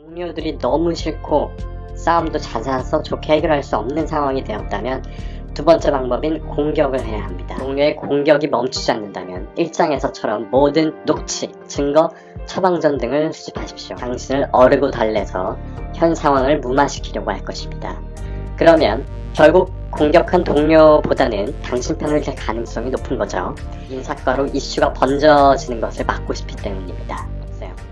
동료들이 너무 싫고 싸움도 잦아서 좋게 해결할 수 없는 상황이 되었다면 두 번째 방법인 공격을 해야 합니다. 동료의 공격이 멈추지 않는다면 일장에서처럼 모든 녹취, 증거, 처방전 등을 수집하십시오. 당신을 어르고 달래서 현 상황을 무마시키려고 할 것입니다. 그러면 결국 공격한 동료보다는 당신 편을 들 가능성이 높은 거죠. 인사과로 이슈가 번져지는 것을 막고 싶기 때문입니다.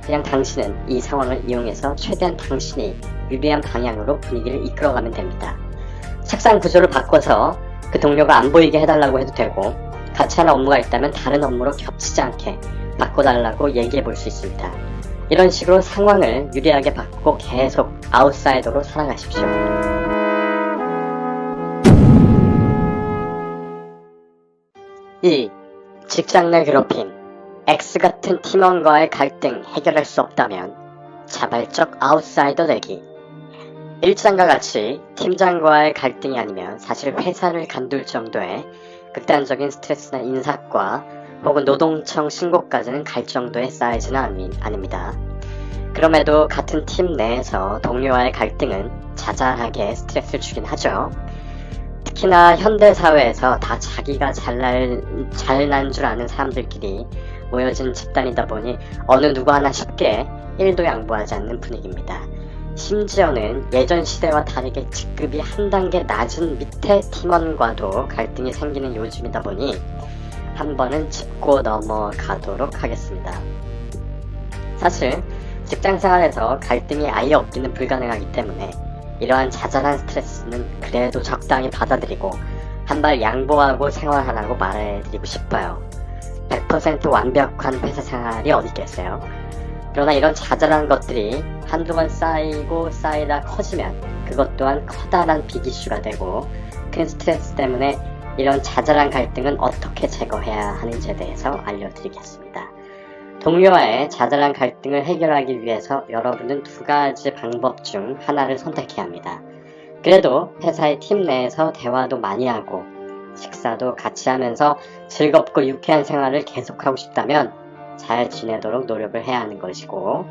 그냥 당신은 이 상황을 이용해서 최대한 당신이 유리한 방향으로 분위기를 이끌어가면 됩니다. 책상 구조를 바꿔서 그 동료가 안 보이게 해달라고 해도 되고, 같이 하는 업무가 있다면 다른 업무로 겹치지 않게 바꿔달라고 얘기해 볼 수 있습니다. 이런 식으로 상황을 유리하게 바꾸고 계속 아웃사이더로 살아가십시오. 2. 직장 내 괴롭힘. X 같은 팀원과의 갈등 해결할 수 없다면 자발적 아웃사이더 되기. 일장과 같이 팀장과의 갈등이 아니면 사실 회사를 간둘 정도의 극단적인 스트레스나 인사과 혹은 노동청 신고까지는 갈 정도의 사이즈는 아닙니다. 그럼에도 같은 팀 내에서 동료와의 갈등은 자잘하게 스트레스를 주긴 하죠. 특히나 현대사회에서 다 자기가 잘난 줄 아는 사람들끼리 모여진 집단이다 보니 어느 누구 하나 쉽게 1도 양보하지 않는 분위기입니다. 심지어는 예전 시대와 다르게 직급이 한 단계 낮은 밑에 팀원과도 갈등이 생기는 요즘이다 보니 한 번은 짚고 넘어가도록 하겠습니다. 사실 직장생활에서 갈등이 아예 없기는 불가능하기 때문에 이러한 자잘한 스트레스는 그래도 적당히 받아들이고 한 발 양보하고 생활하라고 말해드리고 싶어요. 100% 완벽한 회사 생활이 어디 있겠어요. 그러나 이런 자잘한 것들이 한두 번 쌓이다 커지면 그것 또한 커다란 빅이슈가 되고, 큰 스트레스 때문에 이런 자잘한 갈등은 어떻게 제거해야 하는지에 대해서 알려드리겠습니다. 동료와의 자잘한 갈등을 해결하기 위해서 여러분은 두 가지 방법 중 하나를 선택해야 합니다. 그래도 회사의 팀 내에서 대화도 많이 하고 식사도 같이 하면서 즐겁고 유쾌한 생활을 계속하고 싶다면 잘 지내도록 노력을 해야 하는 것이고,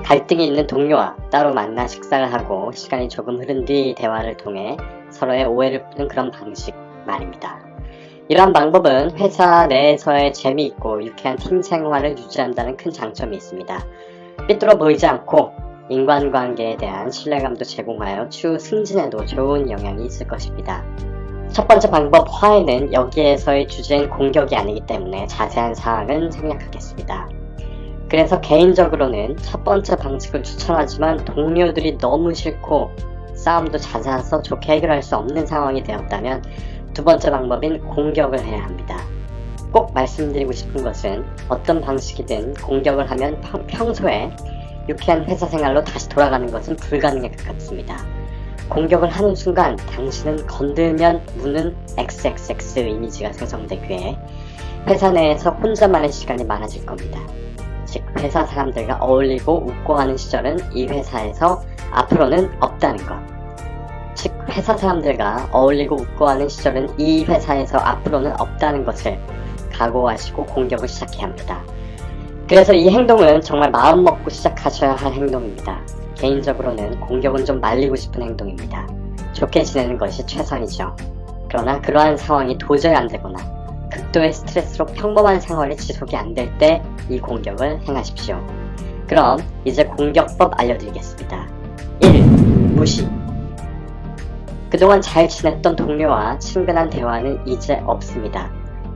갈등이 있는 동료와 따로 만나 식사를 하고 시간이 조금 흐른 뒤 대화를 통해 서로의 오해를 푸는 그런 방식 말입니다. 이러한 방법은 회사 내에서의 재미있고 유쾌한 팀 생활을 유지한다는 큰 장점이 있습니다. 삐뚤어 보이지 않고 인간관계에 대한 신뢰감도 제공하여 추후 승진에도 좋은 영향이 있을 것입니다. 첫 번째 방법 화해는 여기에서의 주제인 공격이 아니기 때문에 자세한 사항은 생략하겠습니다. 그래서 개인적으로는 첫 번째 방식을 추천하지만 동료들이 너무 싫고 싸움도 잦아서 좋게 해결할 수 없는 상황이 되었다면 두 번째 방법인 공격을 해야 합니다. 꼭 말씀드리고 싶은 것은 어떤 방식이든 공격을 하면 평소에 유쾌한 회사 생활로 다시 돌아가는 것은 불가능에 가깝습니다. 공격을 하는 순간 당신은 건들면 무는 XXX 이미지가 생성되기에 회사 내에서 혼자만의 시간이 많아질 겁니다. 즉 회사 사람들과 어울리고 웃고 하는 시절은 이 회사에서 앞으로는 없다는 것. 즉 회사 사람들과 어울리고 웃고 하는 시절은 이 회사에서 앞으로는 없다는 것을 각오하시고 공격을 시작해야 합니다. 그래서 이 행동은 정말 마음 먹고 시작하셔야 할 행동입니다. 개인적으로는 공격은 좀 말리고 싶은 행동입니다. 좋게 지내는 것이 최선이죠. 그러나 그러한 상황이 도저히 안 되거나 극도의 스트레스로 평범한 생활이 지속이 안 될 때 이 공격을 행하십시오. 그럼 이제 공격법 알려드리겠습니다. 1. 무시. 그동안 잘 지냈던 동료와 친근한 대화는 이제 없습니다.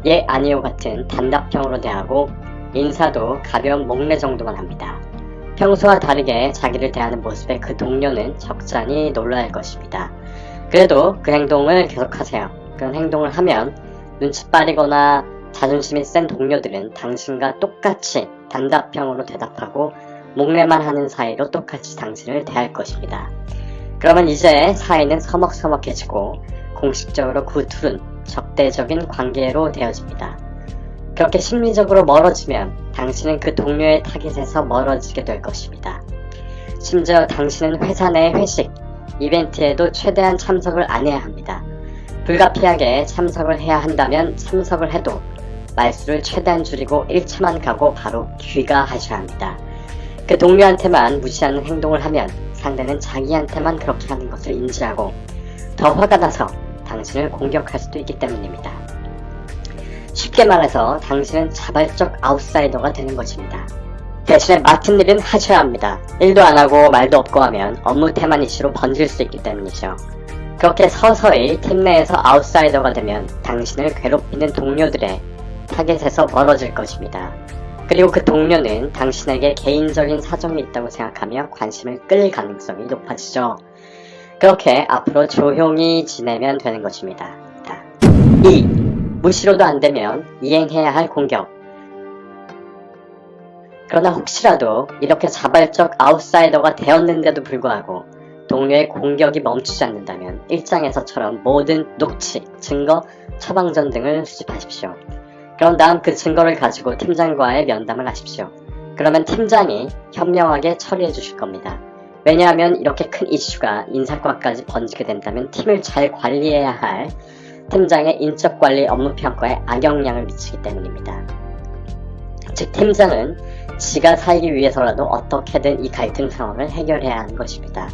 예 아니요 같은 단답형으로 대하고 인사도 가벼운 목례 정도만 합니다. 평소와 다르게 자기를 대하는 모습에 그 동료는 적잖이 놀랄 것입니다. 그래도 그 행동을 계속하세요. 그런 행동을 하면 눈치 빠리거나 자존심이 센 동료들은 당신과 똑같이 단답형으로 대답하고 목례만 하는 사이로 똑같이 당신을 대할 것입니다. 그러면 이제 사이는 서먹서먹해지고 공식적으로 그 둘은 적대적인 관계로 되어집니다. 그렇게 심리적으로 멀어지면 당신은 그 동료의 타깃에서 멀어지게 될 것입니다. 심지어 당신은 회사 내 회식, 이벤트에도 최대한 참석을 안 해야 합니다. 불가피하게 참석을 해야 한다면 참석을 해도 말수를 최대한 줄이고 1차만 가고 바로 귀가하셔야 합니다. 그 동료한테만 무시하는 행동을 하면 상대는 자기한테만 그렇게 하는 것을 인지하고 더 화가 나서 당신을 공격할 수도 있기 때문입니다. 쉽게 말해서 당신은 자발적 아웃사이더가 되는 것입니다. 대신에 맡은 일은 하셔야 합니다. 일도 안 하고 말도 없고 하면 업무 태만 이슈로 번질 수 있기 때문이죠. 그렇게 서서히 팀 내에서 아웃사이더가 되면 당신을 괴롭히는 동료들의 타겟에서 멀어질 것입니다. 그리고 그 동료는 당신에게 개인적인 사정이 있다고 생각하며 관심을 끌 가능성이 높아지죠. 그렇게 앞으로 조용히 지내면 되는 것입니다. 2. 무시로도 안되면 이행해야 할 공격. 그러나 혹시라도 이렇게 자발적 아웃사이더가 되었는데도 불구하고 동료의 공격이 멈추지 않는다면 1장에서처럼 모든 녹취, 증거, 처방전 등을 수집하십시오. 그런 다음 그 증거를 가지고 팀장과의 면담을 하십시오. 그러면 팀장이 현명하게 처리해 주실 겁니다. 왜냐하면 이렇게 큰 이슈가 인사과까지 번지게 된다면 팀을 잘 관리해야 할 팀장의 인적관리 업무평가에 악영향을 미치기 때문입니다. 즉 팀장은 지가 살기 위해서라도 어떻게든 이 갈등 상황을 해결해야 하는 것입니다.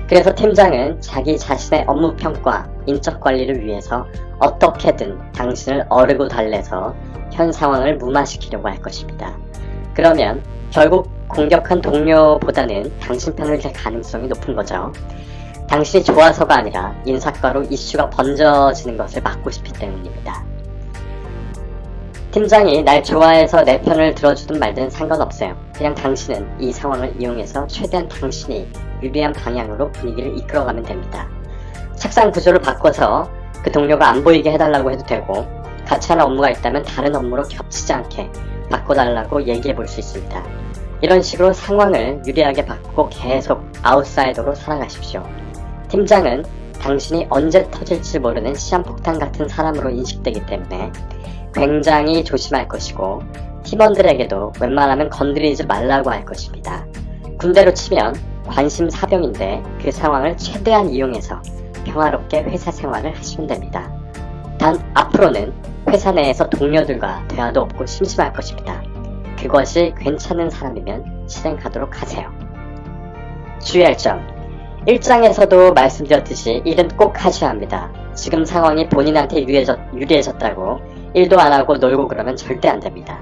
그래서 팀장은 자기 자신의 업무평가, 인적관리를 위해서 어떻게든 당신을 어르고 달래서 현 상황을 무마시키려고 할 것입니다. 그러면 결국 공격한 동료보다는 당신 편을 들 가능성이 높은 거죠. 당신이 좋아서가 아니라 인사과로 이슈가 번져지는 것을 막고 싶기 때문입니다. 팀장이 날 좋아해서 내 편을 들어주든 말든 상관없어요. 그냥 당신은 이 상황을 이용해서 최대한 당신이 유리한 방향으로 분위기를 이끌어가면 됩니다. 책상 구조를 바꿔서 그 동료가 안 보이게 해달라고 해도 되고 같이 하는 업무가 있다면 다른 업무로 겹치지 않게 바꿔달라고 얘기해 볼 수 있습니다. 이런 식으로 상황을 유리하게 바꾸고 계속 아웃사이더로 살아가십시오. 팀장은 당신이 언제 터질지 모르는 시한폭탄 같은 사람으로 인식되기 때문에 굉장히 조심할 것이고 팀원들에게도 웬만하면 건드리지 말라고 할 것입니다. 군대로 치면 관심사병인데 그 상황을 최대한 이용해서 평화롭게 회사 생활을 하시면 됩니다. 단 앞으로는 회사 내에서 동료들과 대화도 없고 심심할 것입니다. 그것이 괜찮은 사람이면 실행하도록 하세요. 주의할 점 1장에서도 말씀드렸듯이 일은 꼭 하셔야 합니다. 지금 상황이 본인한테 유리해졌다고 일도 안 하고 놀고 그러면 절대 안 됩니다.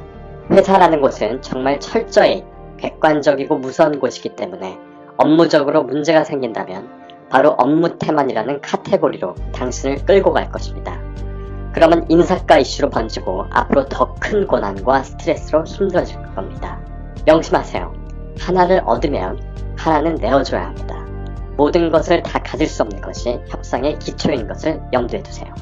회사라는 곳은 정말 철저히 객관적이고 무서운 곳이기 때문에 업무적으로 문제가 생긴다면 바로 업무 태만이라는 카테고리로 당신을 끌고 갈 것입니다. 그러면 인사과 이슈로 번지고 앞으로 더 큰 고난과 스트레스로 힘들어질 겁니다. 명심하세요. 하나를 얻으면 하나는 내어줘야 합니다. 모든 것을 다 가질 수 없는 것이 협상의 기초인 것을 염두에 두세요.